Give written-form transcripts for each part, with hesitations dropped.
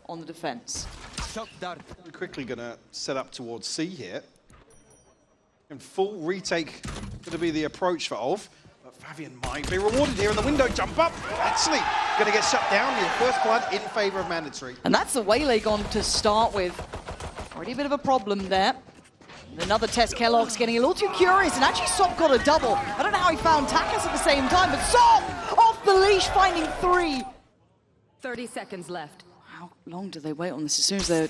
on the defense. Quickly going to set up towards C here. And full retake going to be the approach for ULF. But Favian might be rewarded here in the window jump up. Actually, going to get shut down here. First blood in favor of mandatory. And that's the waylay gone to start with. Already a bit of a problem there. And another test, keloqz getting a little too curious, and actually Sop got a double. I don't know how he found TakaS at the same time, but Sop off the leash, finding 3. 30 seconds left. How long do they wait on this? As soon as they're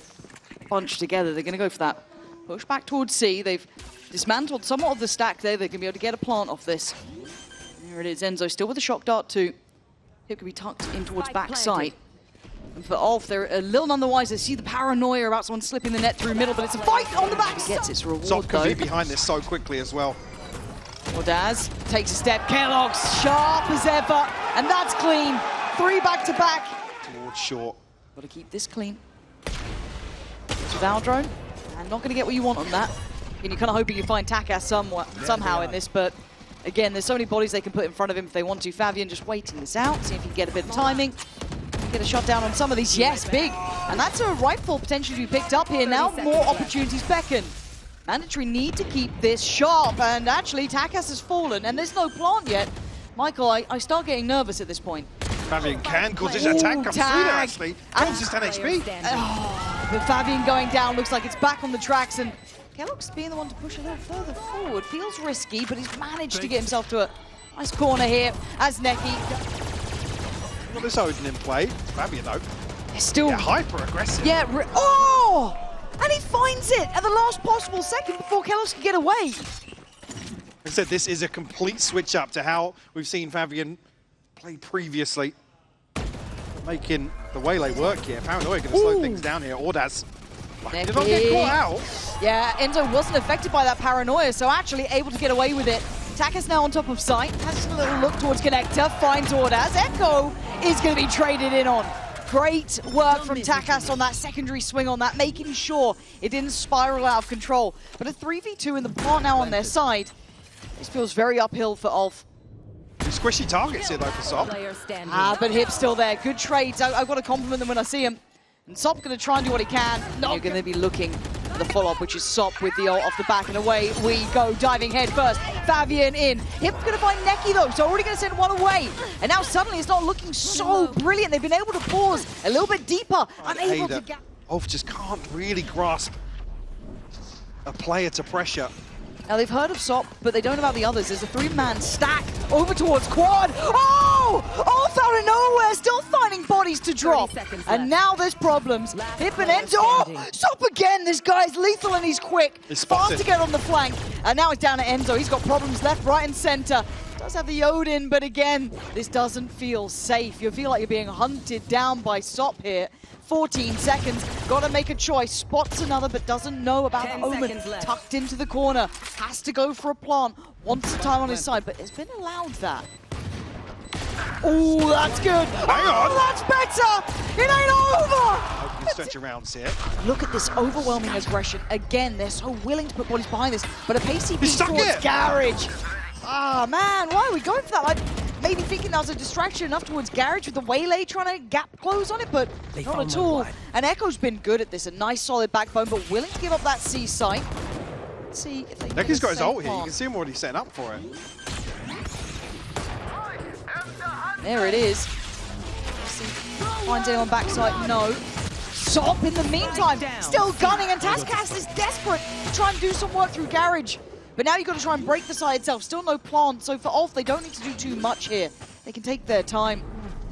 bunched together, they're going to go for that push back towards C. They've dismantled somewhat of the stack there. They're going to be able to get a plant off this. There it is, Enzo still with a shock dart too. It could be tucked in towards backside. And for ULF, they're a little none the wiser. See the paranoia about someone slipping the net through middle, but it's a fight on the back. He gets its reward Sop though. can be behind this so quickly as well. audaz takes a step. keloqz sharp as ever, and that's clean. 3 back-to-back. Towards short. Got to keep this clean. To Valdrone, and not going to get what you want on that. And you're kind of hoping you find TakaS somehow in this, but again, there's so many bodies they can put in front of him if they want to. Favian just waiting this out, see if he can get a bit of timing. Get a shot down on some of these. Yes, big. And that's a rifle potentially to be picked up here. Now more opportunities beckon. Mandatory need to keep this sharp, and actually TakaS has fallen, and there's no plant yet. Michael, I start getting nervous at this point. Favian can cause his attack comes through there actually. Kills his 10 HP. But Favian going down looks like it's back on the tracks, and keloqz being the one to push a little further forward. Feels risky, but he's managed to get himself to a nice corner here as nekky. Got this Odin in play. Favian though. They're still hyper aggressive. Yeah, oh! And he finds it at the last possible second before keloqz can get away. I said this is a complete switch up to how we've seen Favian play previously. Making the waylay work here. Paranoia going to slow things down here. audaz. Did not get caught out. Yeah, Enzo wasn't affected by that paranoia, so actually able to get away with it. TakaS now on top of site, has a little look towards connector, finds audaz. Echo is going to be traded in on. Great work from TakaS on that secondary swing on that, making sure it didn't spiral out of control. But a 3v2 in the plant now on their side. This feels very uphill for ULF. Squishy targets here though for Sop. But Hip's still there. Good trades. I've got to compliment them when I see him. And Sop's going to try and do what he can. You're going to be looking for the follow-up, which is Sop with the ult off the back, and away we go, diving head first. Favian in. Hip's going to find nekky though, so already going to send one away. And now suddenly it's not looking so brilliant. They've been able to pause a little bit deeper. Unable to get... ULF just can't really grasp a player to pressure. Now they've heard of Sop, but they don't know about the others. There's a 3-man stack over towards quad. Oh! ULF out of nowhere, still finding bodies to drop. And now there's problems. Hip and Enzo. Oh! Sop again. This guy's lethal and he's quick. Fast to get on the flank. And now it's down to Enzo. He's got problems left, right, and center. Does have the Odin, but again, this doesn't feel safe. You feel like you're being hunted down by Sop here. 14 seconds, gotta make a choice. Spots another, but doesn't know about the omen. Tucked into the corner, has to go for a plant. Wants the time on his side, but has been allowed that. Oh, that's good. Hang on. That's better. It ain't over. Hope you can stretch around here. Look at this overwhelming aggression. Again, they're so willing to put bodies behind this, but a pacey beat towards Garage. Ah, man, why are we going for that? Like, maybe thinking that was a distraction enough towards Garage with the waylay trying to gap close on it, but not at all. And Echo's been good at this, a nice solid backbone, but willing to give up that C site. Let's see if they can Nekky's got his ult here, you can see him already setting up for it. There it is. Finds anyone backside? No. Sop in the meantime, still gunning, and TakaS is desperate to try and do some work through Garage. But now you've got to try and break the side itself. Still no plant, so for ULF, they don't need to do too much here. They can take their time.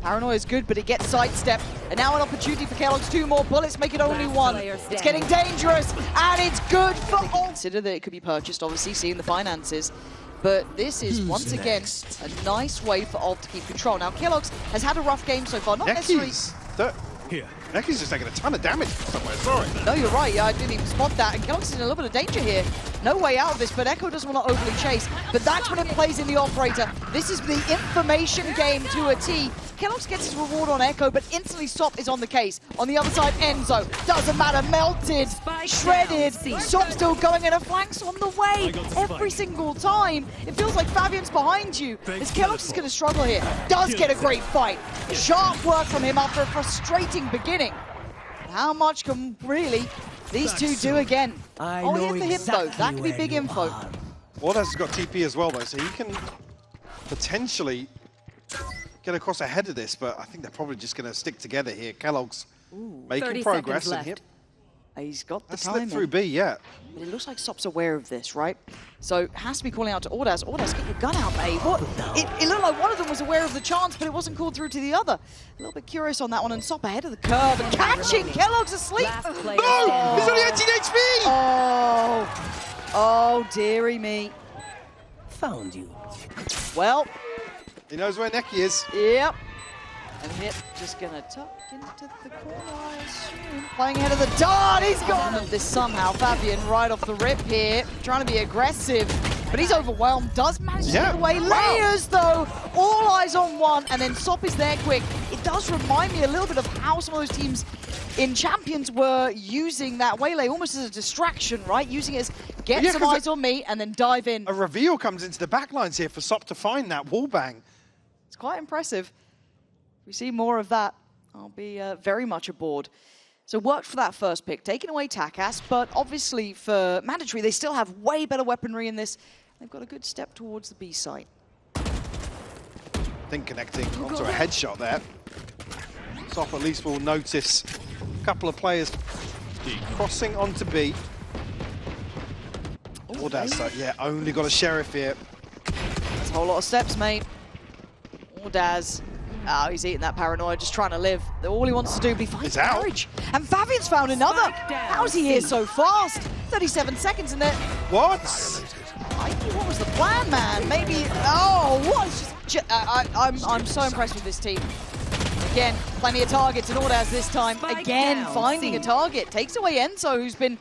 Paranoia is good, but it gets sidestepped. And now an opportunity for keloqz. 2 more bullets, make it only 1. It's getting dangerous, and it's good for ULF. Consider that it could be purchased, obviously, seeing the finances. But this is, once again, a nice way for ULF to keep control. Now, keloqz has had a rough game so far. Not necessarily... Here. nekky's just taking a ton of damage from somewhere, sorry. No, you're right, yeah, I didn't even spot that. And keloqz is in a little bit of danger here. No way out of this, but Echo doesn't want to overly chase. But that's when it plays in the operator. This is the information game to a T. keloqz gets his reward on Echo, but instantly Sop is on the case. On the other side, Enzo. Doesn't matter, melted, shredded. Sop still going, and a flank's on the way. Every single time. It feels like Favian's behind you. As keloqz is going to struggle here. Does get a great fight. Sharp work from him after a frustrating beginning. how much can really these two do again? Oh, here for him though. That could be big info. audaz has got TP as well though, so he can potentially get across ahead of this, but I think they're probably just going to stick together here. keloqz making progress in here. He's got the That time slipped through B, yeah. But it looks like Sop's aware of this, right? So has to be calling out to audaz. audaz, get your gun out, mate. What? It looked like one of them was aware of the chance, but it wasn't called through to the other. A little bit curious on that one, and Sop ahead of the curve and catching. keloqz asleep. No! He's only 18 HP! Oh, dearie me. Found you. Well, He knows where nekky is. yep. And hit just gonna tuck into the corner, I assume. Playing ahead of the dart, he's gone! This somehow, Favian right off the rip here, trying to be aggressive, but he's overwhelmed, does manage to get away. Layers though, all eyes on one, and then Sop is there quick. It does remind me a little bit of how some of those teams in Champions were using that waylay almost as a distraction, right? Using it as get some eyes on me and then dive in. A reveal comes into the backlines here for Sop to find that wall bang. It's quite impressive. If we see more of that, I'll be very much aboard. So worked for that first pick, taking away TakaS, but obviously for mandatory, they still have way better weaponry in this. They've got a good step towards the B site. I think connecting onto a headshot there. Sop at least will notice a couple of players crossing onto B. audaz, yeah, only got a sheriff here. That's a whole lot of steps, mate. audaz. Oh, he's eating that paranoia, just trying to live. All he wants to do be find courage. And Favian's found another. How's he here so fast? 37 seconds in there. What? What was the plan, man? Maybe. Oh, what? I'm so impressed with this team. Again, plenty of targets and audaz this time. Again, finding a target. Takes away Enzo, who's been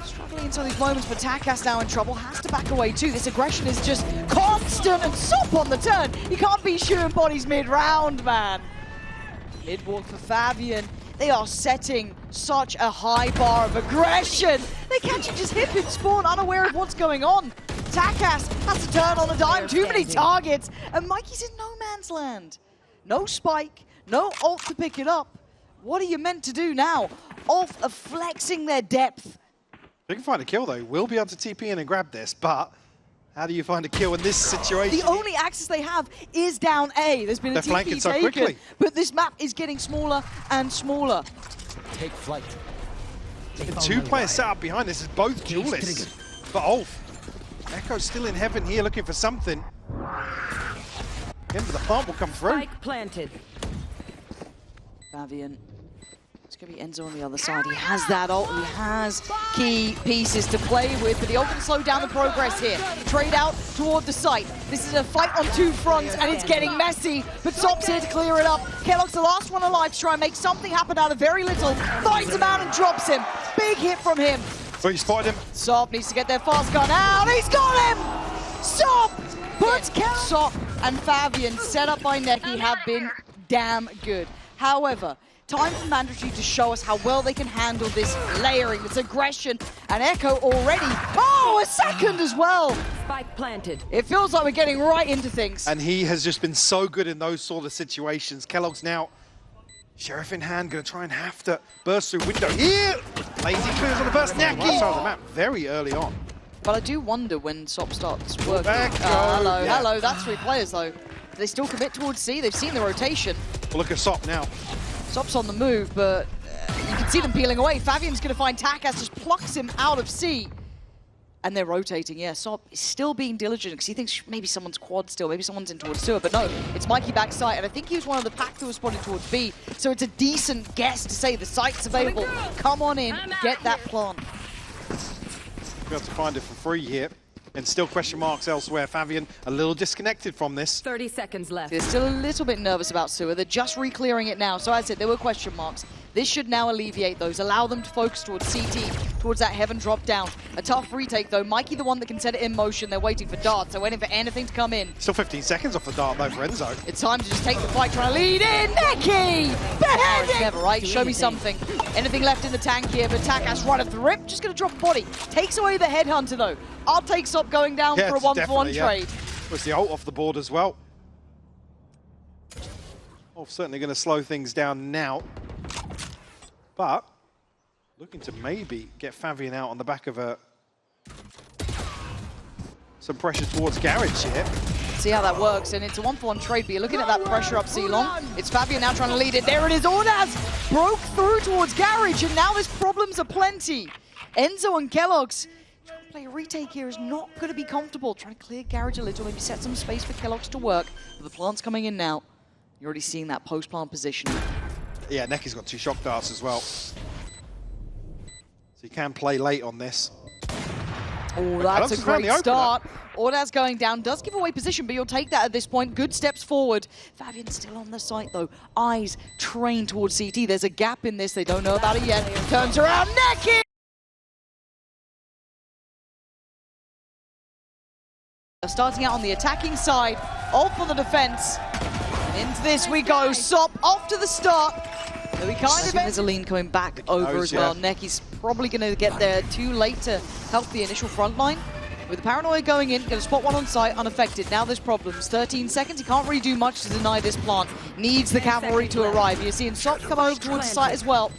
struggling in some of these moments, but TakaS now in trouble. Has to back away too. This aggression is just constant, and Sop on the turn. You can't be shooting bodies mid-round, man. Mid-walk for Favian. They are setting such a high bar of aggression. They can't just hip and spawn, unaware of what's going on. TakaS has to turn on a dime. Too many targets, and Mikey's in no man's land. No spike, no ult to pick it up. What are you meant to do now? Ulf are flexing their depth. They can find a kill though. We'll be able to TP in and grab this, but how do you find a kill in this situation? The only access they have is down A. There's been a TP so taken, quickly. but this map is getting smaller and smaller. Take flight. And two players set up behind this is both duelists for Ulf. Echo's still in heaven here looking for something. Remember, the plant will come through. Spike planted. Favian. It's going to be Enzo on the other side. He has that ult. He has key pieces to play with, but the ult can slow down the progress here. Trade out toward the site. This is a fight on two fronts, and it's getting messy, but Sop's here to clear it up. keloqz, the last one alive, to try and make something happen out of very little. Finds him out and drops him. Big hit from him. So he spotted him. Sop needs to get their fast gun out. He's got him! Sop puts Sop and Favian, set up by nekky, have been damn good. However, time for mandatory to show us how well they can handle this layering, this aggression, and Echo already. Oh, a second as well! Spike planted. It feels like we're getting right into things. And he has just been so good in those sort of situations. keloqz now, sheriff in hand, going to try and have to burst through window here. Lazy clears on the first nekky. Side of the map very early on. But I do wonder when Sop starts working. Hello, hello, that's 3 players though. Do they still commit towards C? They've seen the rotation. Well, look at Sop now. Sop's on the move, but you can see them peeling away. Favian's going to find TakaS, just plucks him out of C. And they're rotating, yeah. Sop is still being diligent because he thinks maybe someone's quad still, maybe someone's in towards sewer, but no, it's Mikey backside, and I think he was one of the pack that was spotted towards B, so it's a decent guess to say the site's available. Come on in, get that plant. Be able to find it for free here. And still question marks elsewhere. Favian a little disconnected from this. 30 seconds left. They're still a little bit nervous about sewer. They're just re-clearing it now. So as I said, there were question marks. This should now alleviate those, allow them to focus towards CT, towards that heaven drop down. A tough retake though. Mikey the one that can set it in motion. They're waiting for darts. They're waiting for anything to come in. Still 15 seconds off the dart though for Enzo. It's time to just take the fight, trying to lead in. nekky! Beheading! Never, right? Show me something. Anything left in the tank here, but TakaS right off the rip. Just going to drop a body. Takes away the headhunter though. I'll take Sop going down for a 1-for-1 trade. Was the ult off the board as well. Certainly going to slow things down now. but looking to maybe get Favian out on the back of some pressure towards Garage here. See how that works, and it's a 1-for-1 trade, but you're looking at that pressure up C-Long. It's Favian now trying to lead it. There it is, audaz broke through towards Garage, and now there's problems aplenty. Enzo and keloqz trying to play a retake here is not going to be comfortable. Trying to clear Garage a little, maybe set some space for keloqz to work. But the plant's coming in now. You're already seeing that post-plant position. Yeah, Nekky's got 2 shock darts as well. So you can play late on this. Oh, that's a great start. audaz going down, does give away position, but you'll take that at this point. Good steps forward. Favian's still on the site, though. Eyes trained towards CT. There's a gap in this. They don't know about it yet. Turns around, nekky! Starting out on the attacking side, off on the defense. Into this we go. Sop off to the start. So we kind of there's a lean coming back over as well. Nekky's probably going to get there too late to help the initial front line. With the paranoia going in, going to spot one on site, unaffected. Now there's problems. 13 seconds, he can't really do much to deny this plant. Needs the cavalry to arrive. You're seeing Sop come over towards the site as well.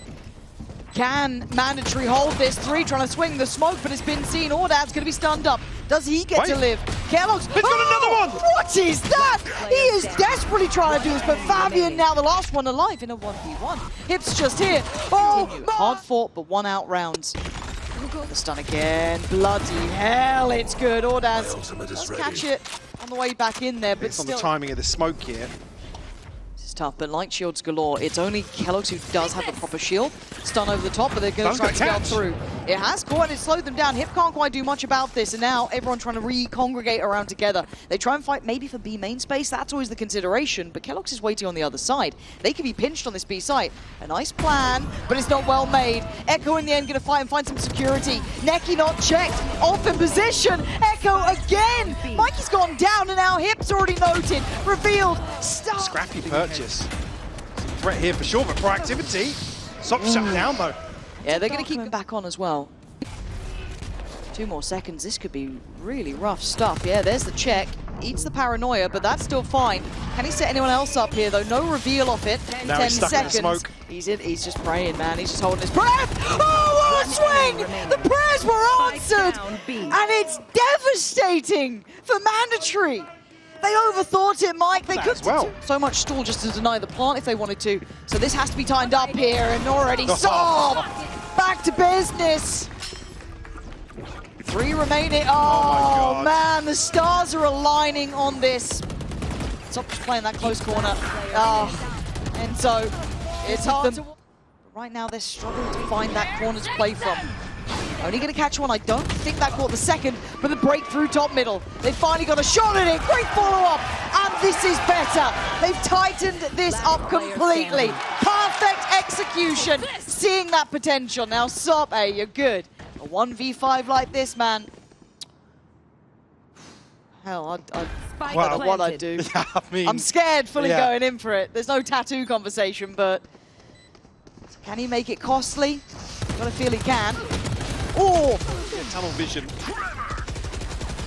Can mandatory hold this? 3 trying to swing the smoke, but it's been seen. audaz going to be stunned up. Does he get to live? keloqz. He's got another one! What is that? He is desperately trying to do this, but Favian now the last one alive in a 1v1. Hips just here. Oh, hard fought, but 1 out rounds. The stun again. Bloody hell, it's good. audaz does catch it on the way back in there, but it's still. on the timing of the smoke here. Tough, but light shields galore. It's only keloqz who does have a proper shield. Stun over the top, but they're going to try to get through. It has caught and it slowed them down. Hip can't quite do much about this, and now everyone trying to re-congregate around together. They try and fight maybe for B main space. That's always the consideration, but keloqz is waiting on the other side. They could be pinched on this B site. A nice plan, but it's not well made. Echo in the end going to fight and find some security. Nekky not checked. Off in position. Echo again. Mikey's gone down, and now Hip's already noted. Revealed. Scrappy purchase. Some threat here for sure, but proactivity. Sop shut down though. Yeah, they're going to keep him back on as well. 2 more seconds. This could be really rough stuff. Yeah, there's the check. Eats the paranoia, but that's still fine. Can he set anyone else up here, though? No reveal off it. Now 10 he's stuck seconds. in the smoke. He's just praying, man. He's just holding his breath. Oh, what a swing! The prayers were answered! And it's devastating for mandatory. They overthought it, Mike. They could do so much stall just to deny the plant if they wanted to. So this has to be timed up here, and already Sop back to business. 3 remaining. Oh man, the stars are aligning on this. Sop just playing that close corner. Oh, Enzo, it's hard to. Right now they're struggling to find that corner to play from. Only going to catch one. I don't think that caught the second, but the breakthrough top middle. They finally got a shot at it. Great follow-up, and this is better. They've tightened this up completely. Perfect execution. Seeing that potential. Now, Sop, hey, you're good. A 1v5 like this, man. Hell, I don't know what I'd do. Yeah, I mean, I'm scared fully going in for it. There's no tattoo conversation, but can he make it costly? Got to feel he can. Oh! Tunnel vision.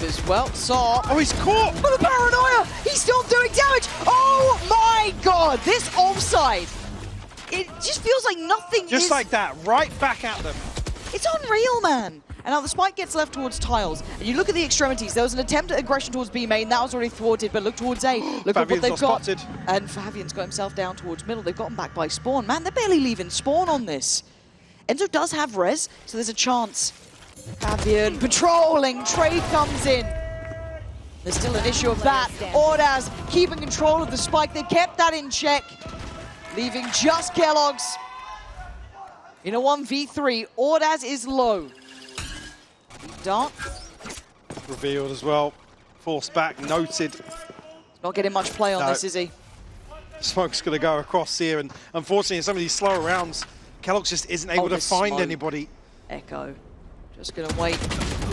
As well, Sop. Oh, he's caught! But the paranoia! He's still doing damage! Oh my god! This offside! It just feels like nothing Just like that, right back at them. It's unreal, man! And now the spike gets left towards tiles. And you look at the extremities. There was an attempt at aggression towards B main. That was already thwarted, but look towards A. Look at what they've got. Spotted. And Favian's got himself down towards middle. They've gotten back by spawn. Man, they're barely leaving spawn on this. Enzo does have res, so there's a chance. Favian patrolling, trade comes in. There's still an issue of that. audaz keeping control of the spike. They kept that in check, leaving just keloqz. In a 1v3, audaz is low. Dark. Revealed as well. Forced back, noted. Not getting much play on this, is he? Smoke's going to go across here, and unfortunately in some of these slower rounds, keloqz just isn't able to find anybody. Echo, just going to wait,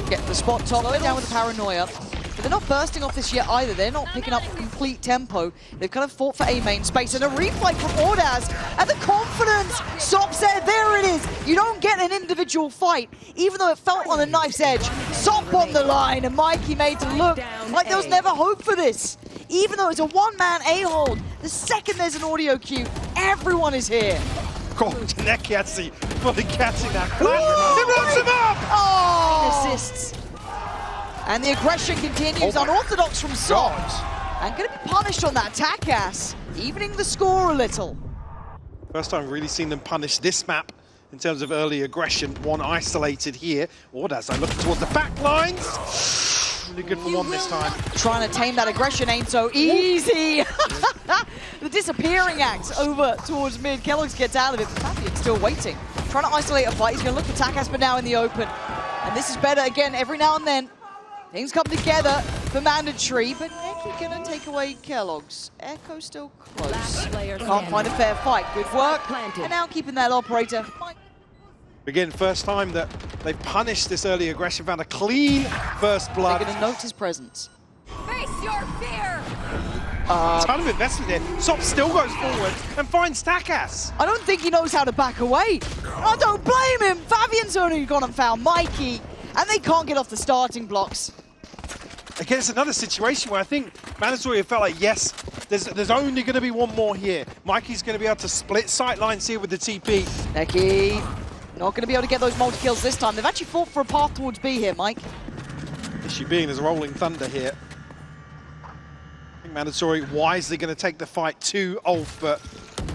get the spot top, go down with the paranoia. But they're not bursting off this yet either. They're not picking up complete tempo. They've kind of fought for A main space, and a replay from audaz, and the confidence. Sop said, there it is. You don't get an individual fight, even though it felt on a knife's edge. Sop on the line, and Mikey made to look like there was never hope for this. Even though it's a one-man A-hold, the second there's an audio cue, everyone is here. Corrode to nekky actually fully catching that flash. He runs him up! Oh! Assists. And the aggression continues. Unorthodox from Sot. And going to be punished on that TakaS, evening the score a little. First time really seen them punish this map in terms of early aggression. One isolated here. audaz, I look towards the back lines. Really good for one this time. Trying to tame that aggression ain't so easy. The disappearing act over towards mid. keloqz gets out of it, but Favian's still waiting. Trying to isolate a fight. He's going to look for TakaS, but now in the open. And this is better again every now and then. Things come together for mandatory, but nekky going to take away keloqz. Echo still close. Can't find a fair fight. Good work. And now keeping that operator. Again, first time that they've punished this early aggression, found a clean first blood. They're going to note his presence. Face your fear! Ton of investment here. Sop still goes forward and finds TakaS. I don't think he knows how to back away. I don't blame him. Favian's only gone and found mikee, and they can't get off the starting blocks. Again, it's another situation where I think mandatory felt like, yes, there's only going to be one more here. mikee's going to be able to split sight lines here with the TP. nekky, not going to be able to get those multi-kills this time. They've actually fought for a path towards B here, Mike. Issue being there's rolling thunder here. I think mandatory wisely going to take the fight to ULF, but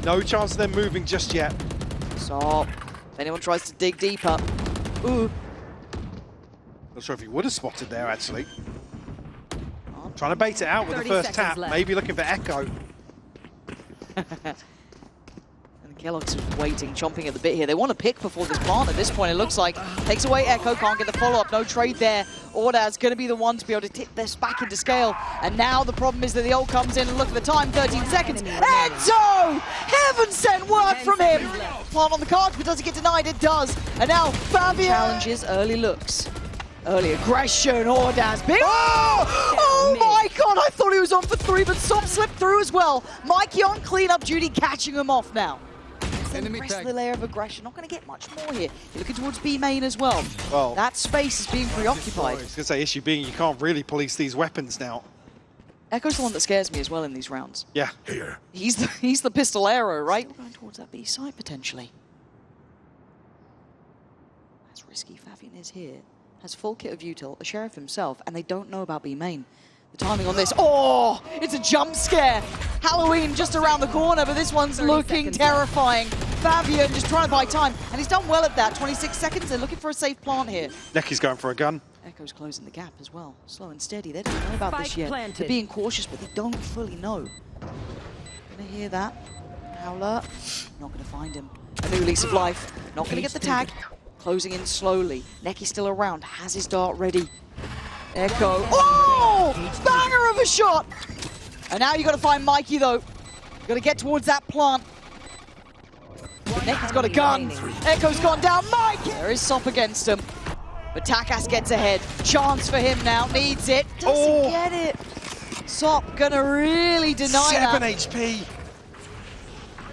no chance of them moving just yet. So, if anyone tries to dig deeper, ooh. Not sure if he would have spotted there, actually. Trying to bait it out with the first tap, left. maybe looking for Echo. And keloqz is waiting, chomping at the bit here. They want to pick before this plant at this point, it looks like. Takes away Echo, can't get the follow-up, no trade there. audaz going to be the one to be able to tip this back into scale. And now the problem is that the ult comes in and look at the time, 13 seconds. Enzo! Heaven sent work from him! Plant on the cards, but does it get denied? It does. And now Favian challenges early looks. Early aggression, audaz, big. Oh my god, I thought he was on for 3, but Sop slipped through as well. mikee on cleanup duty, catching him off now. The rest of the layer of aggression, not going to get much more here. You're looking towards B main as well. Well, that space is being preoccupied. I was going to say, issue being you can't really police these weapons now. Echo's the one that scares me as well in these rounds. Yeah. He's the pistolero, right? Still going towards that B side potentially. That's risky. Favian is here. Has full kit of util, a sheriff himself, and they don't know about B main. The timing on this, oh, it's a jump scare. Halloween just around the corner, but this one's looking terrifying. Favian just trying to buy time, and he's done well at that. 26 seconds, they're looking for a safe plant here. nekky's going for a gun. Echo's closing the gap as well. Slow and steady, they don't know about this yet. Planted. They're being cautious, but they don't fully know. Gonna hear that. Howler, not gonna find him. A new lease of life, not gonna get the tag. Closing in slowly. nekky's still around, has his dart ready. Echo. Oh! Banger of a shot! And now you got to find mikee though. Got to get towards that plant. nekky's got a gun. Echo's gone down. mikee! There is Sop against him. But TakaS gets ahead. Chance for him now. Needs it. Doesn't get it. Sop gonna really deny 7 that. HP.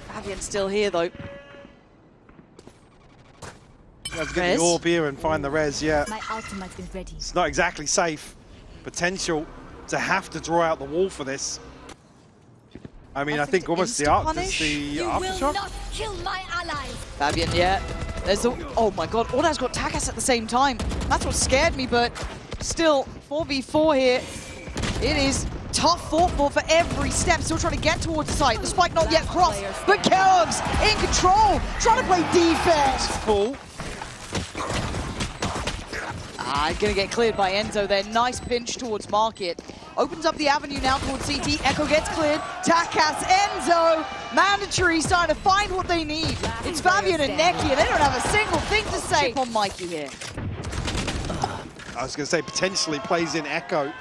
Favian's still here though. Let's get the orb here and find the res, yeah. My ultimate is ready. It's not exactly safe. Potential to have to draw out the wall for this. I mean, I think almost the aftershock. Not kill my allies. Favian, yeah. There's the, oh my god, audaz got TakaS at the same time. That's what scared me, but still, 4v4 here. It is tough fought for every step. Still trying to get towards the site. The spike not yet crossed, but keloqz in control, trying to play defense. Full. Gonna get cleared by Enzo there. Nice pinch towards market. Opens up the avenue now towards CT. Echo gets cleared. TakaS, Enzo. Mandatory starting to find what they need. It's Favian and nekky, and they don't have a single thing to say on mikee here. I was going to say potentially plays in Echo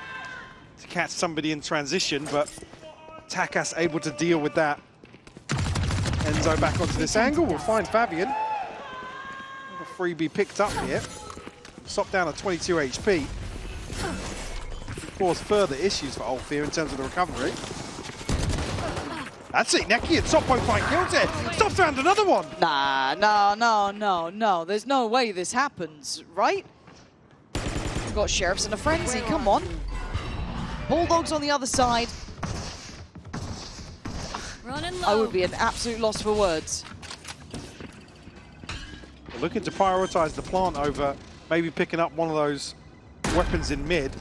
to catch somebody in transition, but TakaS able to deal with that. Enzo back onto this angle. We'll find Favian. A freebie picked up here. Sop down at 22 HP. Cause further issues for ULF here in terms of the recovery. That's it, nekky and Sop both find kills here. Sop's found another one. No. There's no way this happens, right? We've got sheriffs in a frenzy, come on. Bulldogs on the other side. Running low. I would be an absolute loss for words. They're looking to prioritize the plant over maybe picking up one of those weapons in mid.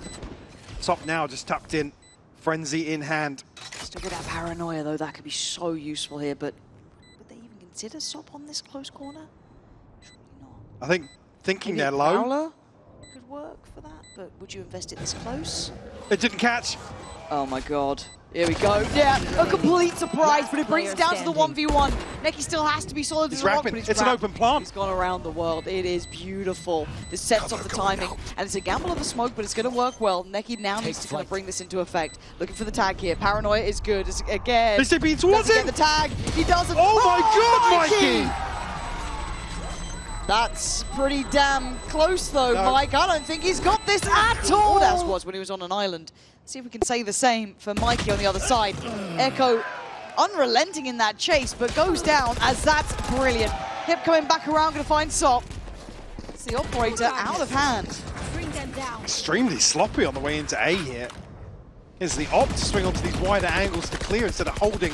Top now just tucked in, frenzy in hand. Still get that paranoia though, that could be so useful here, but would they even consider Sop on this close corner? Surely not. I think thinking Maybe they're low. Prowler could work for that, but would you invest it this close? It didn't catch. Oh my god. Here we go. Yeah, a complete surprise, but it brings it down to the 1v1. nekky still has to be solid as It's a rock, rapid. but It's an wrapped. open plant. It's gone around the world. It is beautiful. This sets off the timing, and it's a gamble of a smoke, but it's going to work well. nekky now needs to kind of bring this into effect. Looking for the tag here. Paranoia is good. Again. They being towards doesn't him. get the tag. He doesn't. Oh my god, Mikey! That's pretty damn close though, No. Mike. I don't think he's got this at all. As was when he was on an island. See if we can say the same for Mikey on the other side. Echo unrelenting in that chase, but goes down as that's brilliant. Hip coming back around, gonna find Sop. It's the operator out of hand. Bring them down. Extremely sloppy on the way into A here. Here's the op to swing onto these wider angles to clear instead of holding.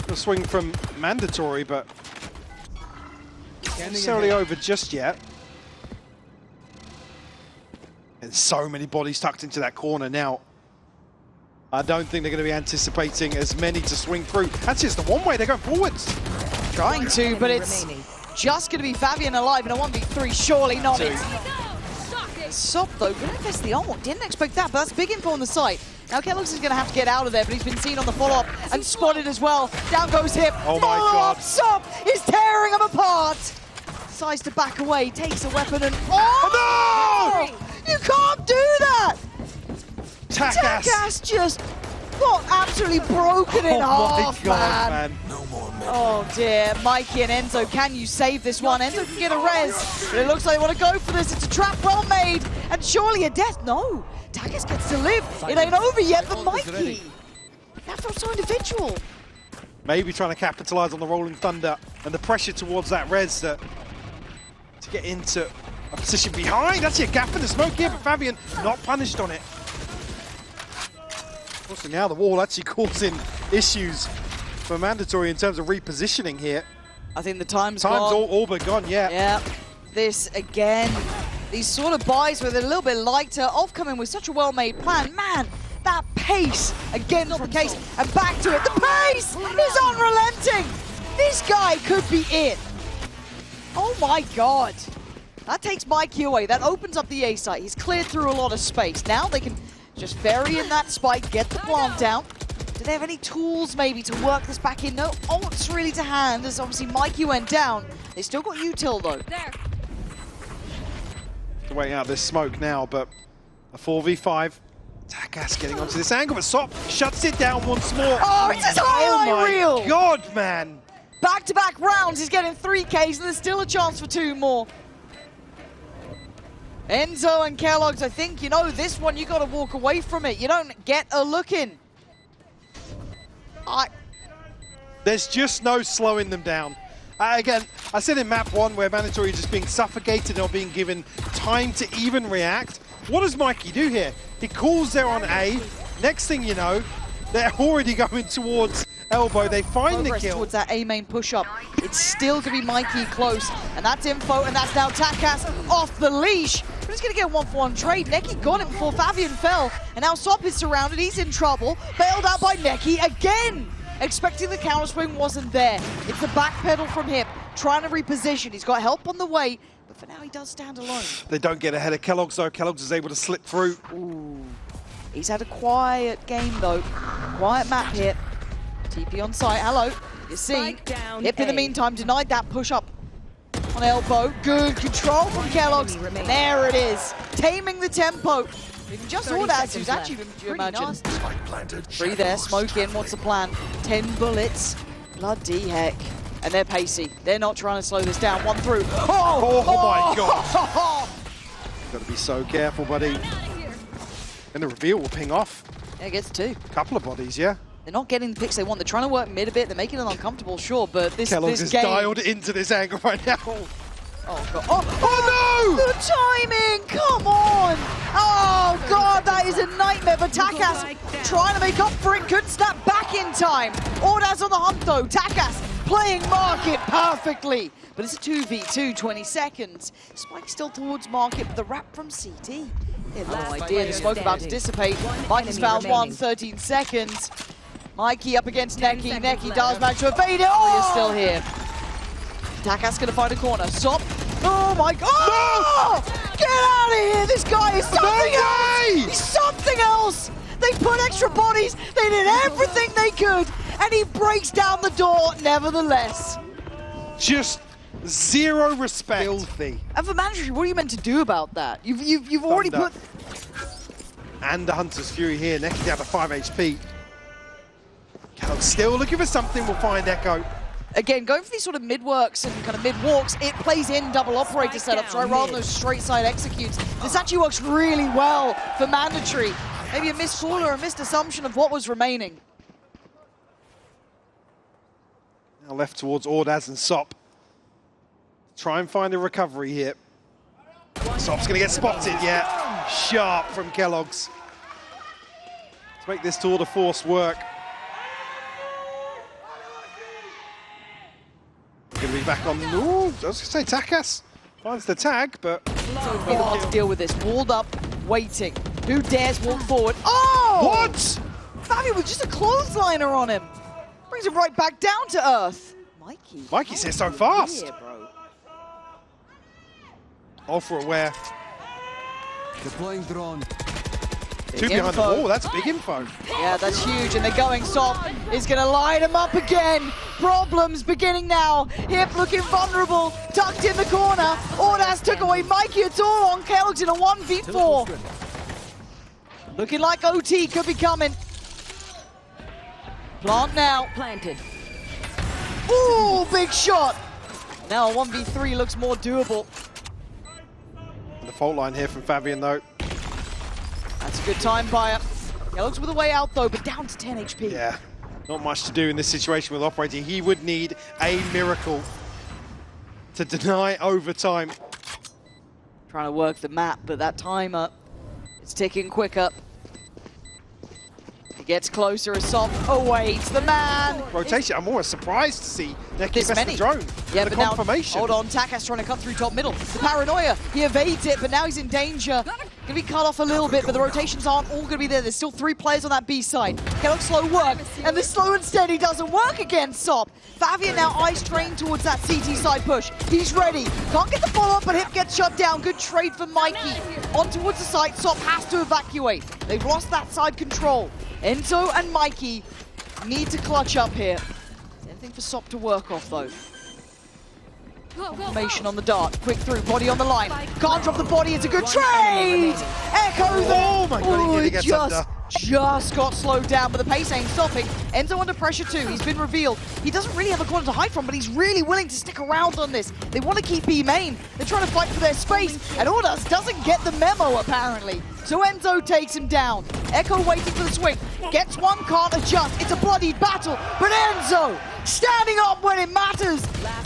A swing from mandatory, but not necessarily over just yet. And so many bodies tucked into that corner now. I don't think they're going to be anticipating as many to swing through. That's just the one way, they're going forwards. Trying to, but it's just going to be Favian alive in a 1v3, surely not. Sop though, going to invest the ult. Didn't expect that, but that's big info on the site. Now keloqz is going to have to get out of there, but he's been seen on the follow-up and spotted as well. Down goes Hip. Oh my god. Sop is tearing him apart. Decides to back away, takes a weapon and... Oh! No! You can't do that! TakaS. TakaS just got absolutely broken in half, man. No more men. Oh dear, Mikey and Enzo, can you save this one? Enzo can get a res, but it looks like they want to go for this. It's a trap well made, and surely a death. No, TakaS gets to live. It ain't over yet for Mikey. That felt so individual. Maybe trying to capitalize on the rolling thunder and the pressure towards that res to get into a position behind. That's a gap in the smoke here, but Favian not punished on it. Also now the wall actually causing issues for mandatory in terms of repositioning here. I think the time's Time's gone. all but gone, yeah. Yeah, this again. These sort of buys where they're a little bit lighter, off coming with such a well-made plan. Man, that pace again from Case and back to it. The pace is unrelenting. This guy could be it. Oh my god. That takes Mikey away. That opens up the A site. He's cleared through a lot of space. Now they can just bury in that spike, get the plant down. Do they have any tools maybe to work this back in? No ults really to hand, as obviously Mikey went down. They still got util though. There. Waiting out this smoke now, but a 4v5. TakaS getting onto this angle, but Sop shuts it down once more. Oh, it's his highlight reel! Oh my god, man! Back-to-back rounds, he's getting 3Ks, and there's still a chance for 2 more. Enzo and keloqz, I think, you know, this one, you got to walk away from it. You don't get a look in. There's just no slowing them down. Again, I said in map 1 where mandatory just being suffocated or being given time to even react. What does Mikey do here? He calls there on A. Next thing you know, they're already going towards elbow. They find Progress the kill. towards that A main push-up. It's still going to be Mikey close, and that's info, and that's now TakaS off the leash. But he's going to get a 1-for-1 trade. nekky got it before Favian fell, and now Sop is surrounded. He's in trouble. Bailed out by nekky again. Expecting the counter swing wasn't there. It's the back pedal from Hip, trying to reposition. He's got help on the way, but for now he does stand alone. They don't get ahead of keloqz though. keloqz is able to slip through. Ooh. He's had a quiet game though. Quiet map here. TP on site, hello. You see, Hip in the meantime denied that push up on elbow. Good control from keloqz. And there it is. Taming the tempo. You can just audaz, who's actually been, you imagine. Free there, smoke in, what's the plan? 10 bullets. Bloody heck. And they're pacey. They're not trying to slow this down. One through. Oh my god. Got to be so careful, buddy. And the reveal will ping off. Yeah, it gets 2. Couple of bodies, yeah. They're not getting the picks they want. They're trying to work mid a bit. They're making it uncomfortable, sure, but this keloqz is game... dialed into this angle right now. Oh, God. Oh, no! The timing! Come on! Oh, God, that is a nightmare. But TakaS trying to make up for it. Couldn't snap back in time. audaz on the hunt, though. TakaS playing Market perfectly. But it's a 2v2, 20 seconds. Spike still towards Market, but the wrap from CT. They have no idea. The smoke about to dissipate. Mike has found one, 13 seconds. Mikey up against nekky. Nekky does manage to evade it. Oh, you're still here. TakaS gonna find a corner. Sop. Oh my god! Oh! Get out of here! This guy is something else! He's something else! They put extra bodies, they did everything they could, and he breaks down the door nevertheless. Just zero respect. Filthy. And for Mandatory, what are you meant to do about that? You've already put... And the Hunter's Fury here, nekky down to 5 HP. keloqz still looking for something, we'll find Echo. Again, going for these sort of mid-works and kind of mid-walks, it plays in double operator setups, right, rather than those straight side executes. This actually works really well for Mandatory. Maybe a missed call or a missed assumption of what was remaining. Now left towards audaz and Sop. Try and find a recovery here. Sop's gonna get spotted, yeah. Sharp from keloqz. Let's make this tour de force work. Gonna be back on. Ooh, I was gonna say TakaS finds the tag, but Oh, to deal with this. Walled up, waiting. Who dares walk forward? Oh! what? Favian with just a clothesliner on him. Brings him right back down to earth. Mikey's here so fast. Yeah, bro. Ultra aware. Deploying drone. Two behind the wall. That's big info. Yeah, that's huge, and they're going. Sop is going to line him up again. Problems beginning now. Hip looking vulnerable, tucked in the corner. audaz took away Mikey at all on keloqz in a 1v4. Looking like OT could be coming. Plant now. Planted. Ooh, big shot. Now a 1v3 looks more doable. The fault line here from Favian though. That's a good time buyer. keloqz with a way out though, but down to 10 HP. Yeah, not much to do in this situation with operator. He would need a miracle to deny overtime. Trying to work the map, but that timer is ticking quicker. He gets closer as Sop awaits the man. Rotation, I'm almost surprised to see nekky This best many. the drone. Yeah, the but now, confirmation. hold on, TakaS trying to cut through top middle. The paranoia, he evades it, but now he's in danger. Gonna be cut off a little bit, but the rotations aren't all gonna be there. There's still 3 players on that B side. keloqz slow work, and the slow and steady doesn't work against Sop. Favian now eyes trained towards that CT side push. He's ready. Can't get the follow-up, but Hip gets shut down. Good trade for Mikey. On towards the site, Sop has to evacuate. They've lost that side control. Enzo and Mikey need to clutch up here. Anything for Sop to work off though. Information on the dart, quick through, body on the line. Can't drop the body, it's a good trade! Echo there! Oh my god, he nearly gets under. Just got slowed down, but the pace ain't stopping. Enzo under pressure too, he's been revealed. He doesn't really have a corner to hide from, but he's really willing to stick around on this. They want to keep B main. They're trying to fight for their space, and audaz doesn't get the memo apparently. So Enzo takes him down. Echo waiting for the swing. Gets one, can't adjust. It's a bloodied battle, but Enzo standing up when it matters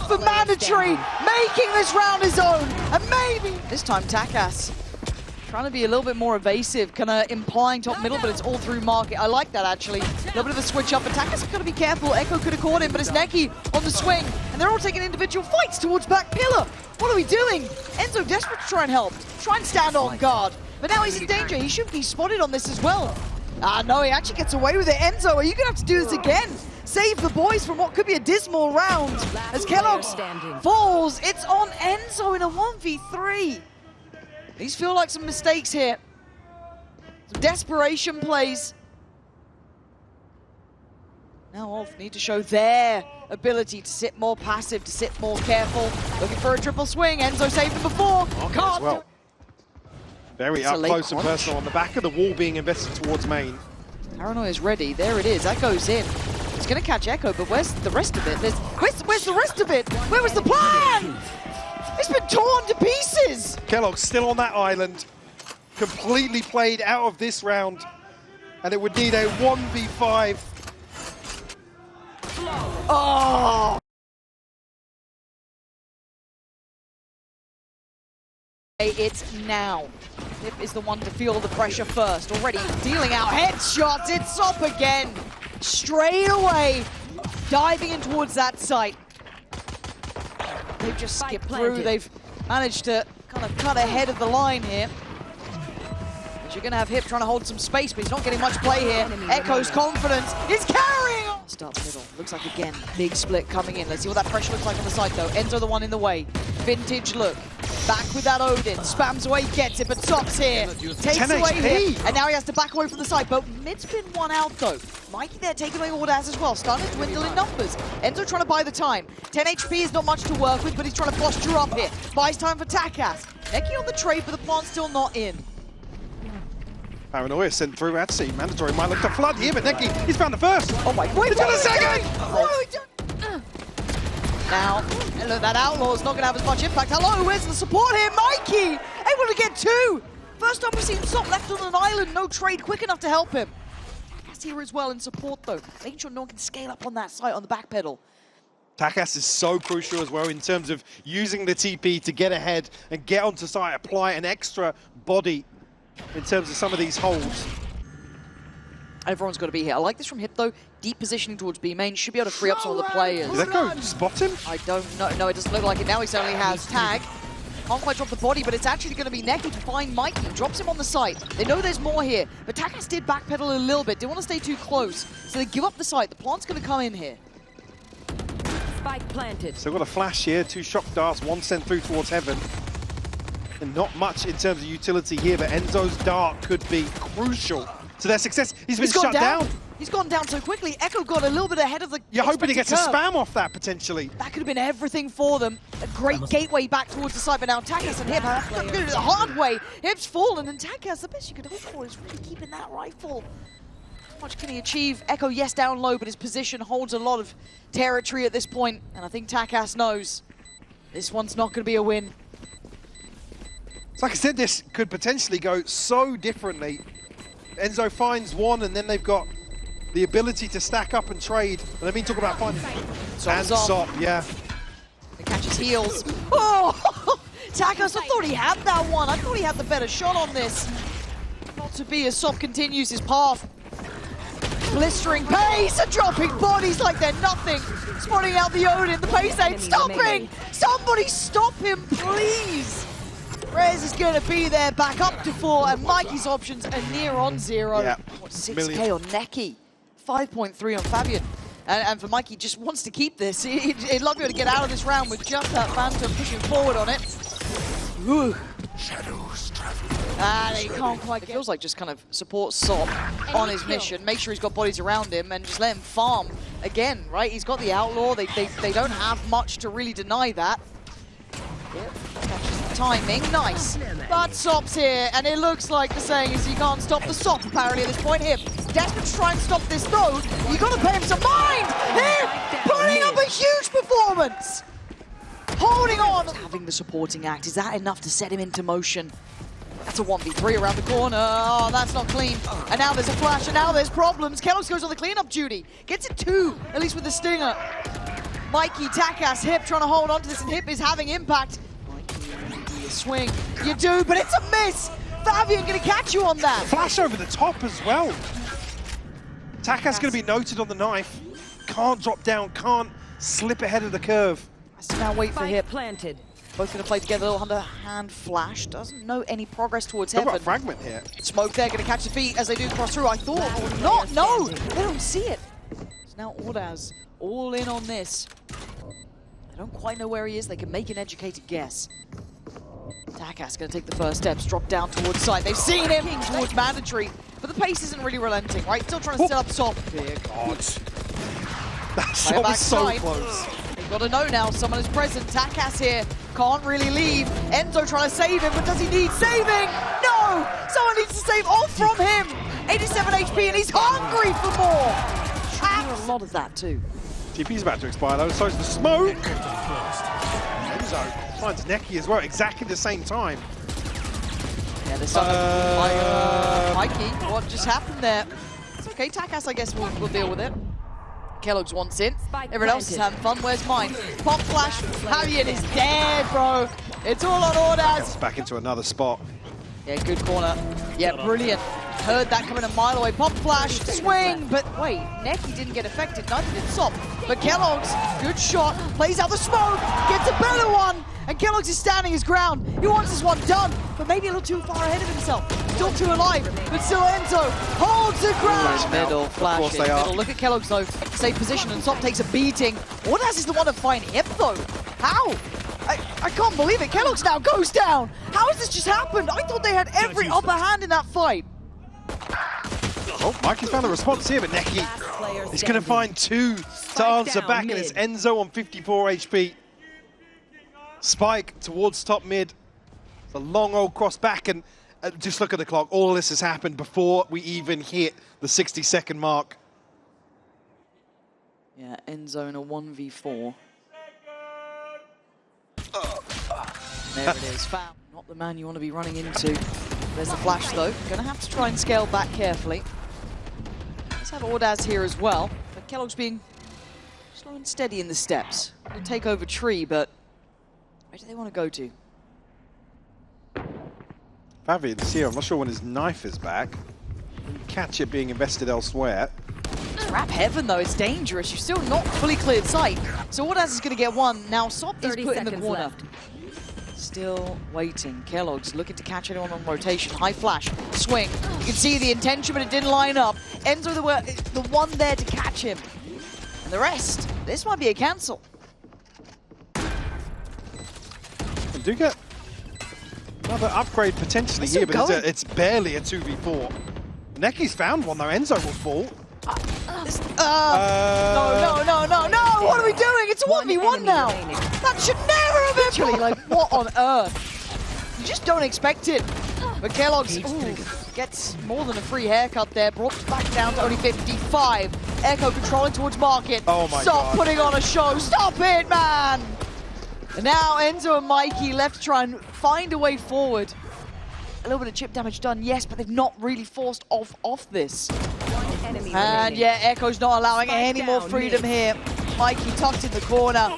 for Mandatory, making this round his own, and maybe this time TakaS trying to be a little bit more evasive, kind of implying top middle, but it's all through market. I like that actually. A little bit of a switch up, but TakaS got to be careful. Echo could have caught him, but it's nekky on the swing, and they're all taking individual fights towards back pillar. What are we doing? Enzo desperate to try and help, try and stand on guard, but now he's in danger. He should be spotted on this as well. Ah, no, he actually gets away with it. Enzo, are you gonna have to do this again? Save the boys from what could be a dismal round. As keloqz falls, it's on Enzo in a 1v3. These feel like some mistakes here. Some desperation plays. Now ULF need to show their ability to sit more passive, to sit more careful. Looking for a triple swing. Enzo saved him before. Can't well. Very up close and personal on the back of the wall being invested towards main. Paranoia is ready. There it is. That goes in. It's going to catch Echo, but where's the rest of it? Where's the rest of it? Where was the plan? It's been torn to pieces. keloqz still on that island, completely played out of this round, and it would need a 1v5. Oh! It's now. Hip is the one to feel the pressure first. Already dealing out headshots. It's Sop again. Straight away. diving in towards that site. They've just skipped through. They've managed to kind of cut ahead of the line here. But you're going to have Hip trying to hold some space, but he's not getting much play here. Echo's confidence is carrying on. Start the middle. Looks like, again, big split coming in. Let's see what that pressure looks like on the side, though. Enzo the one in the way. Vintage look. Back with that Odin. Spams away, gets it, but stops here. Takes away here. And now he has to back away from the side. But mid's been one out, though. mikee there taking away audaz as well. Starting to dwindle in numbers. Enzo trying to buy the time. 10 HP is not much to work with, but he's trying to posture up here. Buys time for TakaS. nekky on the trade, but the plant's still not in. Paranoia sent through at sea. Mandatory might look to flood here, but nekky, he's found the first. Oh my, wait a second! Now, look, that Outlaw's not going to have as much impact. Hello, where's the support here? mikee, able to get two. First time we've seen Sop left on an island, no trade quick enough to help him. TakaS here as well in support though, making sure no one can scale up on that site on the back pedal. TakaS is so crucial as well in terms of using the TP to get ahead and get onto site, apply an extra body in terms of some of these holds. Everyone's got to be here. I like this from Hip though. Deep positioning towards B main. Should be able to free up some of the players. Did that go spot him? I don't know. No, it doesn't look like it. Now he certainly has tag. Can't quite drop the body, but it's actually going to be nekky to find mikee. Drops him on the site. They know there's more here, but TakaS did backpedal a little bit. Didn't want to stay too close, so they give up the site. The plant's going to come in here. Spike planted. So we've got a flash here, 2 shock darts, 1 sent through towards heaven. And not much in terms of utility here, but Enzo's dart could be crucial to their success. He's been shut down. He's gone down so quickly. Echo got a little bit ahead of the You're hoping he gets curve. a spam off that, potentially. That could have been everything for them. A great gateway back towards the side, but now TakaS and Hip have to do it the hard way. Hip's fallen, and TakaS, the best you could hope for is really keeping that rifle. How much can he achieve? Echo, yes, down low, but his position holds a lot of territory at this point, and I think TakaS knows this one's not going to be a win. So like I said, this could potentially go so differently. Enzo finds one, and then they've got the ability to stack up and trade. And I mean, talk about finding. And Sop, yeah. He catches heels. Oh! TakaS, I thought he had that one. I thought he had the better shot on this. Not to be as Sop continues his path. Blistering pace and dropping bodies like they're nothing. Spotting out the Odin, the pace ain't stopping. Somebody stop him, please. Rez is going to be there, back up to 4, and mikee's options are near on 0. Yeah. What, 6K on nekky, 5.3 on Favian. And for mikee, just wants to keep this. He'd love to be able to get out of this round with just that Phantom pushing forward on it. Ooh. Shadows traveling. And he can't quite get. It feels like just kind of support Sop on his mission, make sure he's got bodies around him, and just let him farm again, right? He's got the Outlaw. They don't have much to really deny that. Yep. Catches the timing, nice. But Sop's here, and it looks like the saying is you can't stop the Sop apparently at this point. Him desperate to try and stop this though. You got to pay him some mind. Him putting up a huge performance. Holding on. Having the supporting act, is that enough to set him into motion? That's a 1v3 around the corner. Oh, that's not clean. And now there's a flash, and now there's problems. keloqz goes on the cleanup duty. Gets it 2, at least with the stinger. mikee, TakaS, Hip trying to hold on to this, and Hip is having impact. mikee, swing. You do, but it's a miss. Favian going to catch you on that. Flash over the top as well. TakaS going to be noted on the knife. Can't drop down, can't slip ahead of the curve. Has to now wait for Hip. Planted. Both going to play together, little underhand flash. Doesn't know any progress towards They've got heaven. a fragment here. Smoke there, going to catch the feet as they do cross through. I thought, or not, no, they don't see it. It's now audaz all in on this. They don't quite know where he is. They can make an educated guess. TakaS going to take the first steps, drop down towards side. They've seen him towards mandatory, but the pace isn't really relenting, right? Still trying to set up Sop. Dear God. That Player shot was so backside. close. They've got to know now, someone is present. TakaS here, can't really leave. Enzo trying to save him, but does he need saving? No! Someone needs to save all from him! 87 HP, and he's hungry for more! A lot of that, too. TP's about to expire though, so is the smoke! Enzo finds nekky as well, exactly the same time. Yeah, there's something mikee, what just happened there? It's okay, TakaS, I guess, will deal with it. keloqz wants in. Everyone else is having fun. Where's mine? Pop flash. Favian is dead, bro. It's all on audaz. Back into another spot. Yeah, good corner. Yeah, brilliant. Heard that coming a mile away. Pop flash, swing, but wait, nekky didn't get affected, neither did Sop. But keloqz, good shot, plays out the smoke, gets a better one, and keloqz is standing his ground. He wants this one done, but maybe a little too far ahead of himself. Still too alive, but still Enzo holds the ground. Middle, flash in middle. Look at keloqz though, safe position, and Sop takes a beating. audaz is the one to find him though. How? I can't believe it. keloqz now goes down. How has this just happened? I thought they had every upper hand in that fight. Oh, mikey's found the response here, but nekky is going to find two to answer back, and it's Enzo on 54 HP. Spike towards top mid. It's a long old cross back, and just look at the clock. All this has happened before we even hit the 60-second mark. Yeah, Enzo in a 1v4. There it is, foul. Not the man you want to be running into. There's the flash though. Gonna have to try and scale back carefully. Let's have audaz here as well. But keloqz being slow and steady in the steps. Gonna take over tree, but where do they want to go to? Favian's here. I'm not sure when his knife is back. Catch it being invested elsewhere. Trap heaven though, it's dangerous. You're still not fully cleared sight. So audaz is gonna get one. Now Sop is put in the corner. Left. Still waiting. keloqz looking to catch anyone on rotation. High flash, swing. You can see the intention, but it didn't line up. Enzo the one there to catch him. And the rest, this might be a cancel. We do get another upgrade potentially here, but it's barely a 2v4. nekky's found one though. Enzo will fall. No. What are we doing? It's a 1v1 now. That should never have happened. Like, what on earth? You just don't expect it. But keloqz gets more than a free haircut there. Brought back down to only 55. Echo controlling towards market. Oh my Stop God. putting on a show. Stop it, man. And now Enzo and mikee left to try and find a way forward. A little bit of chip damage done, yes, but they've not really forced off this. And yeah, Echo's not allowing any more freedom here. mikee tucked in the corner.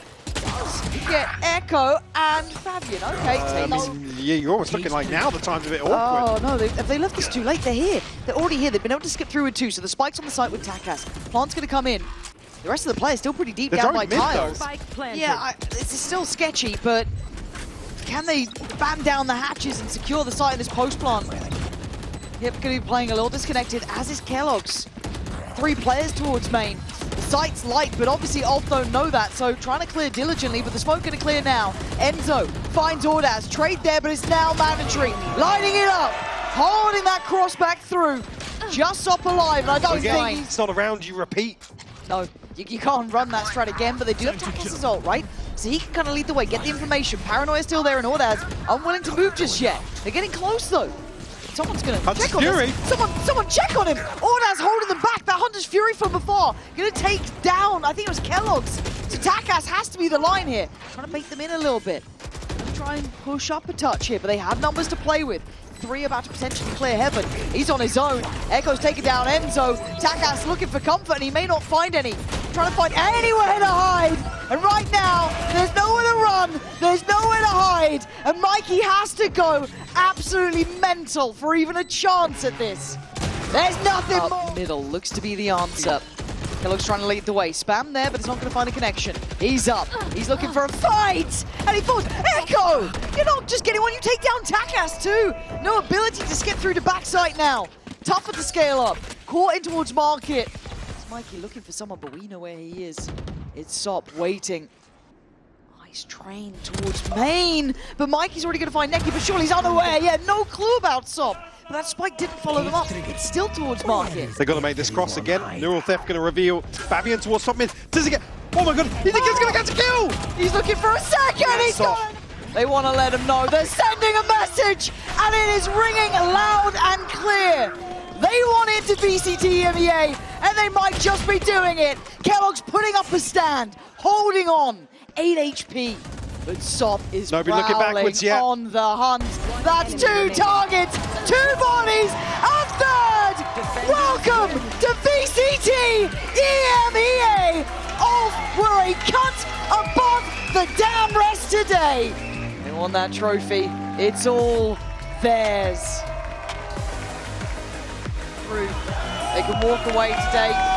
Get Echo and Favian. Okay, yeah, you're almost looking like now the time's a bit awkward. Oh no, if they left this too late, they're here. They're already here. They've been able to skip through with two, so the spike's on the site with TakaS. Plant's going to come in. The rest of the players still pretty deep down by tiles. Yeah, it's still sketchy, but can they bam down the hatches and secure the site in this post plant? Yep, going to be playing a little disconnected, as is keloqz. 3 players towards main. The site's light, but obviously ULF don't know that, so trying to clear diligently, but the smoke going to clear now. Enzo finds audaz. Trade there, but it's now mandatory. Lining it up, holding that cross back through. Just up alive, and I don't think... It's not around, you repeat. No, you can't run that strat again, but they do have TakaS ult, right? So he can kind of lead the way, get the information. Paranoia's still there, and audaz unwilling to move just yet. They're getting close, though. Someone's going to check on this. Someone check on him. audaz holding them back. That Hunter's Fury from afar. Going to take down, I think it was keloqz. So TakaS has to be the line here. Trying to bait them in a little bit. Try and push up a touch here, but they have numbers to play with. 3 about to potentially clear heaven. He's on his own. Echo's taking down Enzo. TakaS looking for comfort, and he may not find any. Trying to find anywhere to hide. And right now, there's nowhere to run. There's nowhere to hide. And mikee has to go absolutely mental for even a chance at this. There's nothing more. Middle looks to be the answer. keloqz trying to lead the way. Spam there, but it's not going to find a connection. He's up. He's looking for a fight. And he falls. Echo! You're not just getting one. You take down TakaS too. No ability to skip through to backside now. Tougher to scale up. Caught in towards market. It's mikee looking for someone, but we know where he is. It's Sop waiting. Nice train towards main. But mikee's already going to find nekky, but surely he's unaware. Yeah, no clue about Sop. But that spike didn't follow them up. It's still towards market. They've got to make this cross again. Neural Theft going to reveal. Favian towards top mid. Does he get... Oh my God, you think he's going to catch a kill? He's looking for a second. He's gone. They want to let him know. They're sending a message, and it is ringing loud and clear. They want it to VCT EMEA, and they might just be doing it. keloqz putting up a stand, holding on. 8 HP. But Sop is prowling on the hunt. That's 2 targets, 2 bodies, a 3rd! Welcome to VCT EMEA! ULF were a cut above the damn rest today. They want that trophy. It's all theirs. through. They can walk away today